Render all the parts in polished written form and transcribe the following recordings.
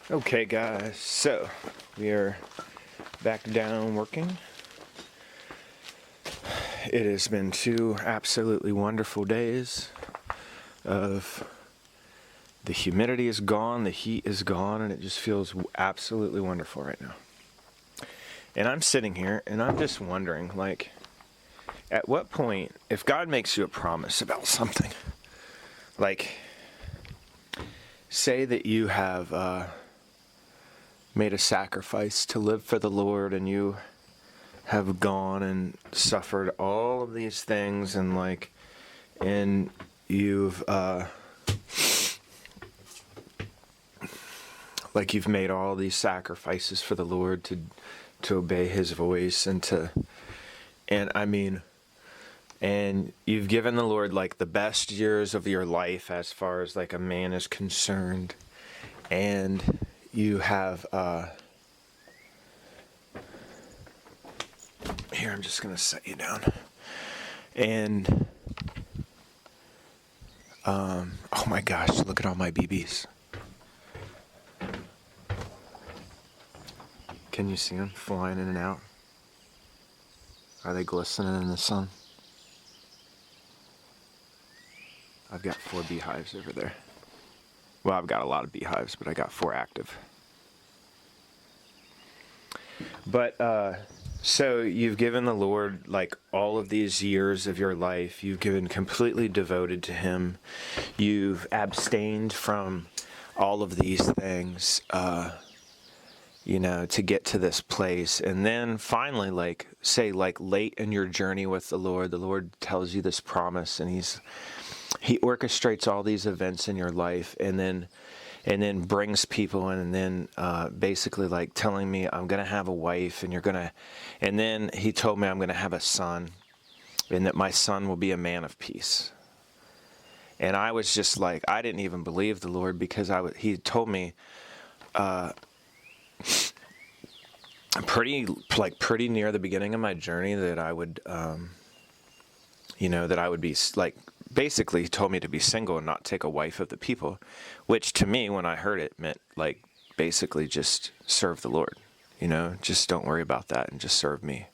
Okay, guys, so we are back down working. It has been 2 absolutely wonderful days of the humidity is gone, the heat is gone, and it just feels absolutely wonderful right now. And I'm sitting here and I'm just wondering, like, at what point, if God makes you a promise about something, like, say that you have made a sacrifice to live for the Lord, and you have gone and suffered all of these things, and you've you've made all these sacrifices for the Lord to obey His voice, and you've given the Lord like the best years of your life as far as like a man is concerned, and you have here, I'm just gonna set you down, and oh my gosh, look at all my BBs. Can you see them flying in and out? Are they glistening in the sun? I've got 4 beehives over there. Well, I've got a lot of beehives, but I got 4 active. But, so you've given the Lord, like, all of these years of your life. You've given completely devoted to Him. You've abstained from all of these things, to get to this place. And then finally, like, say, like, late in your journey with the Lord tells you this promise, and He orchestrates all these events in your life, and then brings people in, and then basically like telling me I'm going to have a wife, and then He told me I'm going to have a son, and that my son will be a man of peace. And I was just like, I didn't even believe the Lord, because He told me pretty near the beginning of my journey that I would, that I would be like, basically He told me to be single and not take a wife of the people, which to me, when I heard it, meant like basically just serve the Lord, just don't worry about that and just serve me.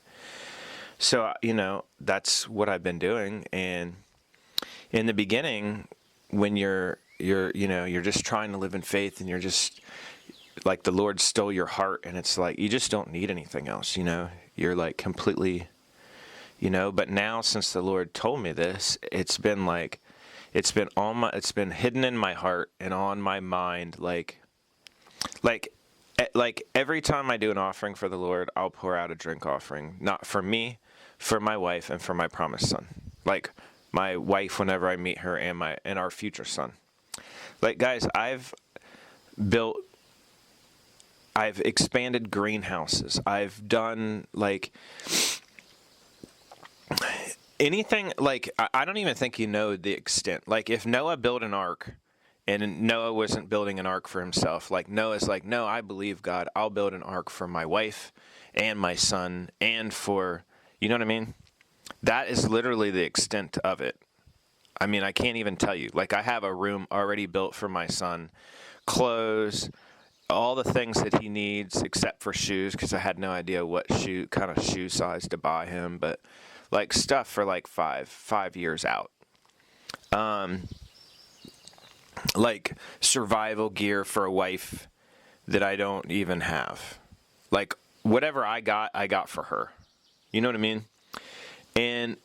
So, that's what I've been doing. And in the beginning, when you're just trying to live in faith, and you're just like, the Lord stole your heart, and it's like, you just don't need anything else, you're like completely, but now since the Lord told me this, it's been hidden in my heart and on my mind, like every time I do an offering for the Lord, I'll pour out a drink offering, not for me, for my wife, and for my promised son, like my wife whenever I meet her, and our future son. Like, guys, I've expanded greenhouses. I've done like anything. Like, I don't even think you know the extent. Like, if Noah built an ark, and Noah wasn't building an ark for himself, like, Noah's like, no, I believe God, I'll build an ark for my wife and my son, and for, you know what I mean? That is literally the extent of it. I mean, I can't even tell you. Like, I have a room already built for my son, clothes, all the things that he needs except for shoes, because I had no idea what kind of shoe size to buy him, but like stuff for like five years out. Like survival gear for a wife that I don't even have. Like, whatever I got for her. You know what I mean? And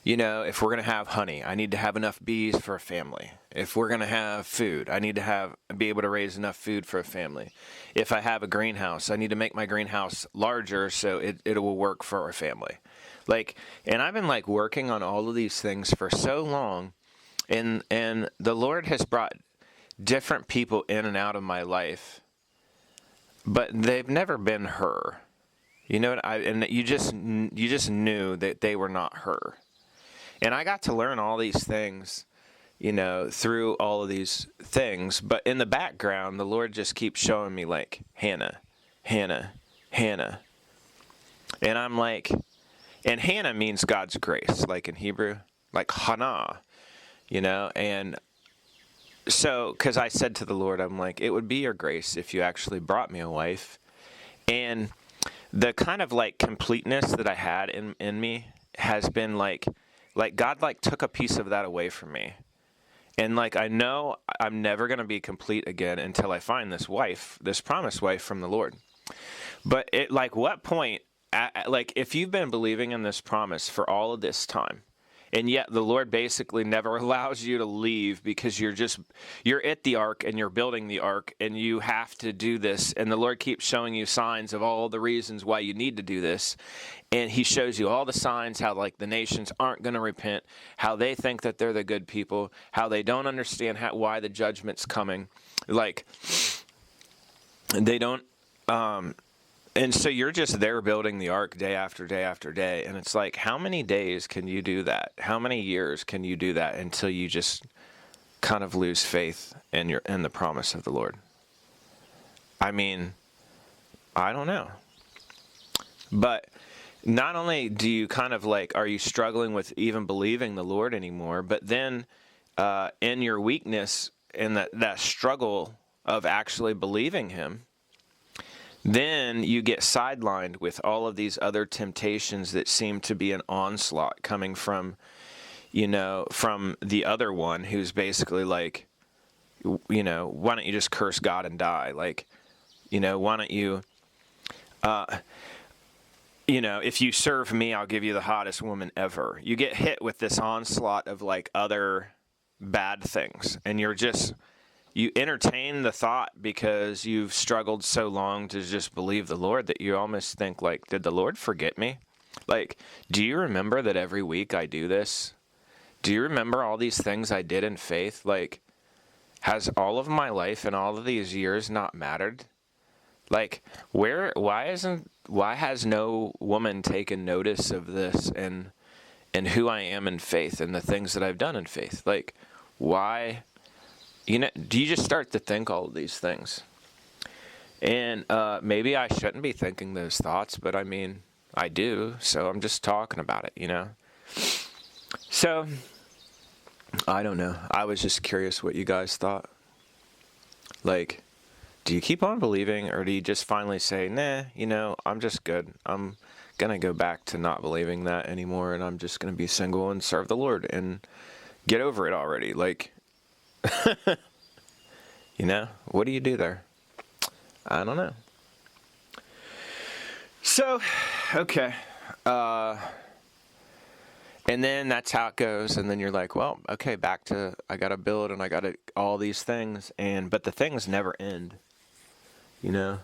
if we're going to have honey, I need to have enough bees for a family. If we're going to have food, I need to be able to raise enough food for a family. If I have a greenhouse, I need to make my greenhouse larger so it will work for a family. Like, and I've been like working on all of these things for so long, and the Lord has brought different people in and out of my life, but they've never been her. You know what? And you just knew that they were not her. And I got to learn all these things, through all of these things. But in the background, the Lord just keeps showing me, like, Hannah, Hannah, Hannah. And I'm like, and Hannah means God's grace, like in Hebrew, like Hannah, and So, because I said to the Lord, I'm like, it would be your grace if you actually brought me a wife. And the kind of like completeness that I had in me has been like God like took a piece of that away from me. And like, I know I'm never going to be complete again until I find this wife, this promised wife from the Lord. But it, like, what point, like, if you've been believing in this promise for all of this time, and yet the Lord basically never allows you to leave because you're at the ark and you're building the ark and you have to do this. And the Lord keeps showing you signs of all the reasons why you need to do this. And he shows you all the signs how like the nations aren't going to repent, how they think that they're the good people, how they don't understand why the judgment's coming. Like they don't, and so you're just there building the ark day after day after day. And it's like, how many days can you do that? How many years can you do that until you just kind of lose faith in the promise of the Lord? I mean, I don't know. But not only do you kind of like, are you struggling with even believing the Lord anymore, but then in your weakness and that struggle of actually believing him, then you get sidelined with all of these other temptations that seem to be an onslaught coming from, from the other one who's basically like, why don't you just curse God and die? Like, why don't you, if you serve me, I'll give you the hottest woman ever. You get hit with this onslaught of like other bad things, and you entertain the thought because you've struggled so long to just believe the Lord that you almost think like, did the Lord forget me? Like, do you remember that every week I do this? Do you remember all these things I did in faith? Like, has all of my life and all of these years not mattered? Like, why has no woman taken notice of this and who I am in faith and the things that I've done in faith? Like, why? Do you just start to think all of these things? And maybe I shouldn't be thinking those thoughts, but I mean, I do, so I'm just talking about it, So, I don't know. I was just curious what you guys thought. Like, do you keep on believing, or do you just finally say, nah, I'm just good. I'm going to go back to not believing that anymore, and I'm just going to be single and serve the Lord and get over it already. Like, what do you do there? I don't know. So, okay. And then that's how it goes. And then you're like, well, okay, back to, I got to build and I got to all these things. But the things never end, And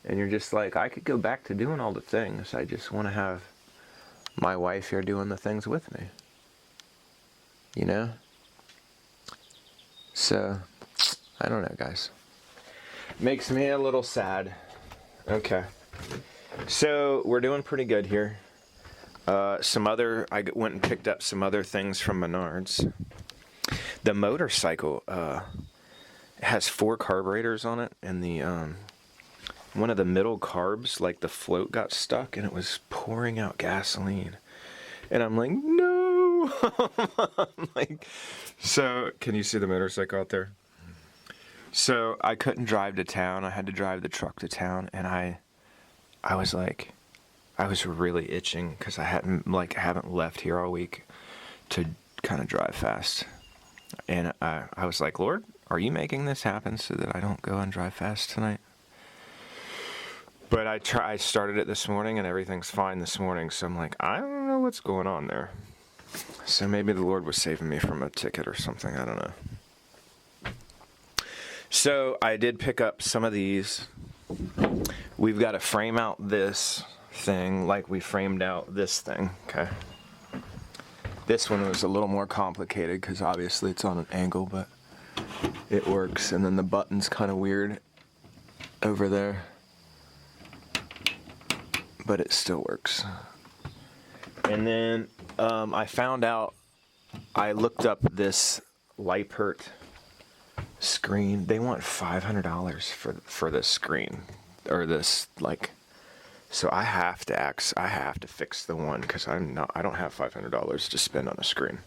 you're just like, I could go back to doing all the things. I just want to have my wife here doing the things with me, So, I don't know, guys. Makes me a little sad. Okay. So, we're doing pretty good here. I went and picked up some other things from Menards. The motorcycle has 4 carburetors on it, and the one of the middle carbs, like the float got stuck, and it was pouring out gasoline. And I'm like, no! So, can you see the motorcycle out there? So, I couldn't drive to town. I had to drive the truck to town, and I was like, I was really itching because I haven't left here all week to kind of drive fast. And I was like, Lord, are you making this happen so that I don't go and drive fast tonight? But I started it this morning and everything's fine this morning. So I'm like, I don't know what's going on there. So maybe the Lord was saving me from a ticket or something. I don't know. So I did pick up some of these. We've got to frame out this thing like we framed out this thing. Okay. This one was a little more complicated because obviously it's on an angle, but it works. And then the button's kind of weird over there, but it still works. And then I found out, I looked up this Leipert screen. They want $500 for this screen, or this, like, so I have to fix the one because I don't have $500 to spend on a screen.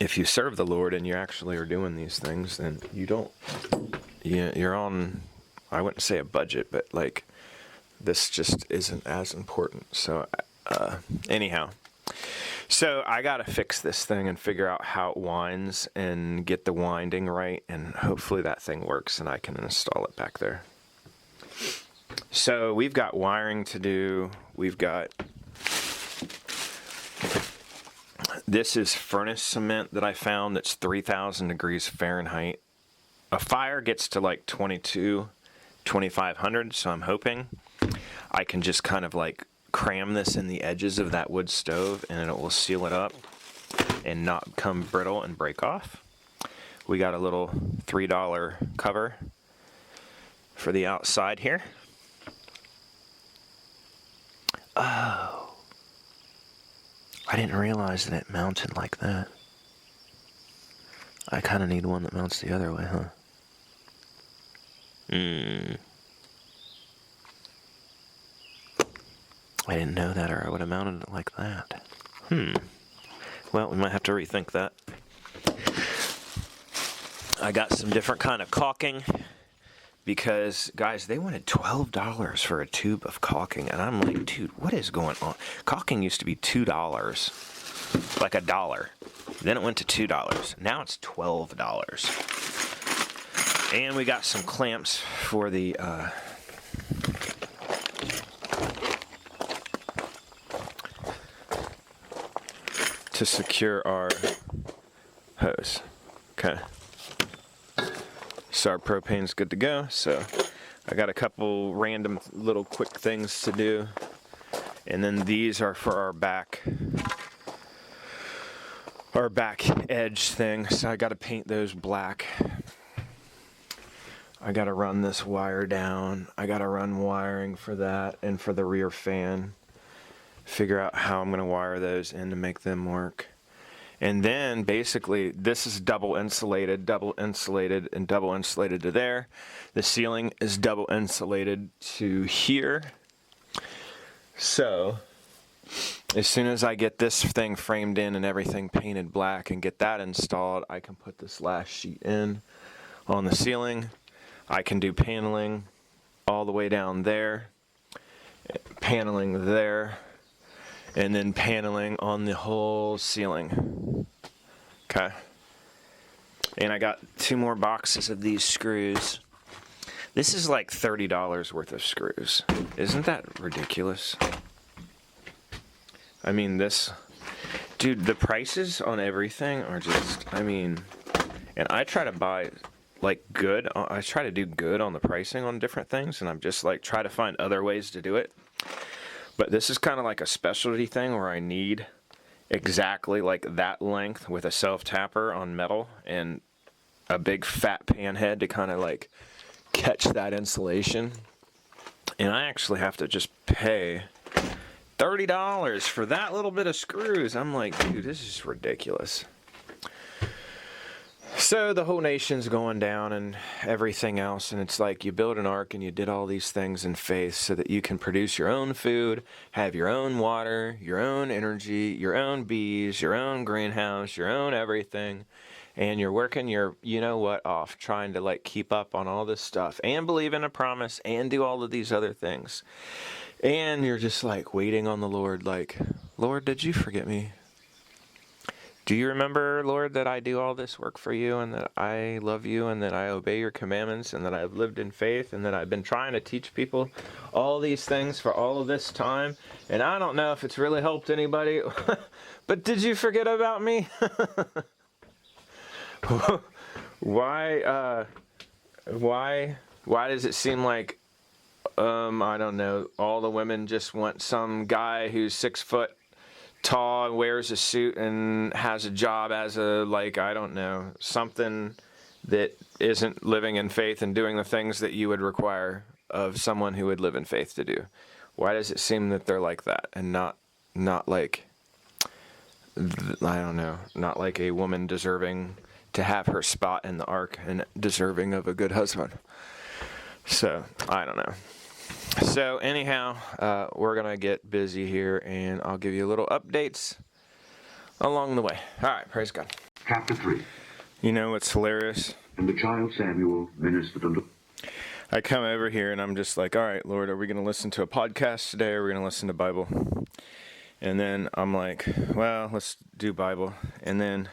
if you serve the Lord and you actually are doing these things, then you're on, I wouldn't say a budget, but like this just isn't as important. So anyhow, so I got to fix this thing and figure out how it winds and get the winding right, and hopefully that thing works and I can install it back there. So we've got wiring to do. We've got, this is furnace cement that I found that's 3,000 degrees Fahrenheit. A fire gets to like 2,500, so I'm hoping I can just kind of like cram this in the edges of that wood stove and it will seal it up and not become brittle and break off. We got a little $3 cover for the outside here. Oh, I didn't realize that it mounted like that. I kind of need one that mounts the other way, huh? I didn't know that, or I would have mounted it like that. Well, we might have to rethink that. I got some different kind of caulking because, guys, they wanted $12 for a tube of caulking, and I'm like, dude, what is going on? Caulking used to be $2, like $1. Then it went to $2. Now it's $12. And we got some clamps for the to secure our hose. Okay. So our propane's good to go. So I got a couple random little quick things to do. And then these are for our back edge thing. So I got to paint those black. I got to run this wire down. I got to run wiring for that and for the rear fan. Figure out how I'm going to wire those in to make them work. And then basically this is double insulated, and double insulated to there. The ceiling is double insulated to here. So as soon as I get this thing framed in and everything painted black and get that installed, I can put this last sheet in on the ceiling. I can do paneling all the way down there, paneling there, and then paneling on the whole ceiling. Okay. And I got 2 more boxes of these screws. This is like $30 worth of screws. Isn't that ridiculous? I mean, dude, the prices on everything are just, I mean, and I try to buy like good. I try to do good on the pricing on different things, and I'm just like try to find other ways to do it. But this is kind of like a specialty thing where I need exactly like that length with a self-tapper on metal and a big fat pan head to kind of like catch that insulation. And I actually have to just pay $30 for that little bit of screws. I'm like, dude, this is ridiculous. So the whole nation's going down and everything else, and it's like you build an ark and you did all these things in faith so that you can produce your own food, have your own water, your own energy, your own bees, your own greenhouse, your own everything, and you're working your you-know-what off trying to like keep up on all this stuff and believe in a promise and do all of these other things. And you're just like waiting on the Lord like, Lord, did you forget me? Do you remember, Lord, that I do all this work for you and that I love you and that I obey your commandments and that I've lived in faith and that I've been trying to teach people all these things for all of this time? And I don't know if it's really helped anybody, but did you forget about me? Why does it seem like, I don't know, all the women just want some guy who's 6 foot tall, wears a suit, and has a job as a, like, I don't know, something that isn't living in faith and doing the things that you would require of someone who would live in faith to do? Why does it seem that they're like that and not like, I don't know, not like a woman deserving to have her spot in the ark and deserving of a good husband? So, I don't know. So anyhow, we're going to get busy here, and I'll give you little updates along the way. All right, praise God. chapter 3. You know what's hilarious? And the child Samuel ministered unto... I come over here and I'm just like, all right, Lord, are we going to listen to a podcast today or are we going to listen to Bible? And then I'm like, well, let's do Bible. And then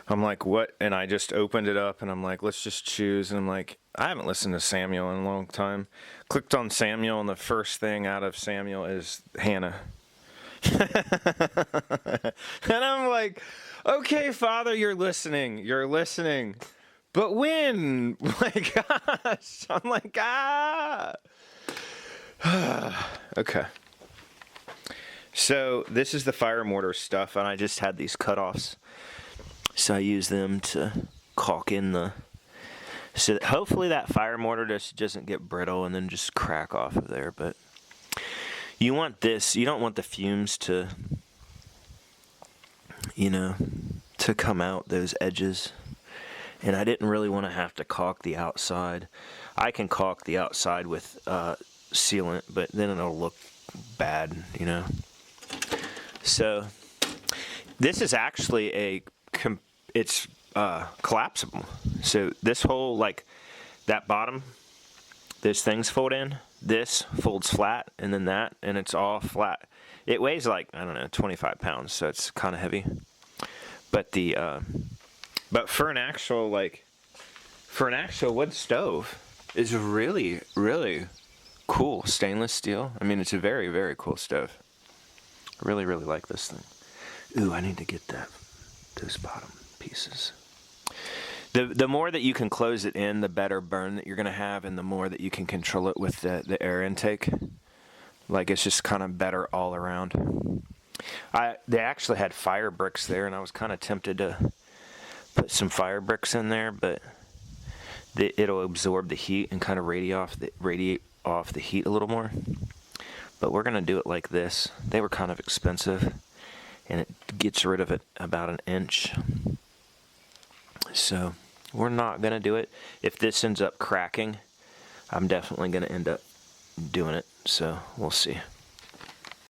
I'm like, what? And I just opened it up and I'm like, let's just choose. And I'm like, I haven't listened to Samuel in a long time. Clicked on Samuel and the first thing out of Samuel is Hannah. And I'm like, okay, Father, you're listening. You're listening. But when? My gosh. I'm like, Okay. So this is the fire mortar stuff, and I just had these cutoffs. So I use them to caulk in the... So that hopefully that fire mortar just doesn't get brittle and then just crack off of there. But you want this. You don't want the fumes to, to come out those edges. And I didn't really want to have to caulk the outside. I can caulk the outside with sealant, but then it'll look bad, So this is actually it's collapsible. So this whole, that bottom, those things fold in. This folds flat, and then that, and it's all flat. It weighs 25 pounds, so it's kind of heavy. But But for an actual wood stove is really, really cool. Stainless steel. I mean, it's a very, very cool stove. I really, really like this thing. Ooh, I need to get those bottom pieces. The more that you can close it in, the better burn that you're going to have, and the more that you can control it with the air intake. It's just kind of better all around. They actually had fire bricks there, and I was kind of tempted to put some fire bricks in there, but it'll absorb the heat and kind of radiate off the heat a little more. But we're going to do it like this. They were kind of expensive, and it gets rid of it about an inch. So we're not going to do it. If this ends up cracking, I'm definitely going to end up doing it. So we'll see.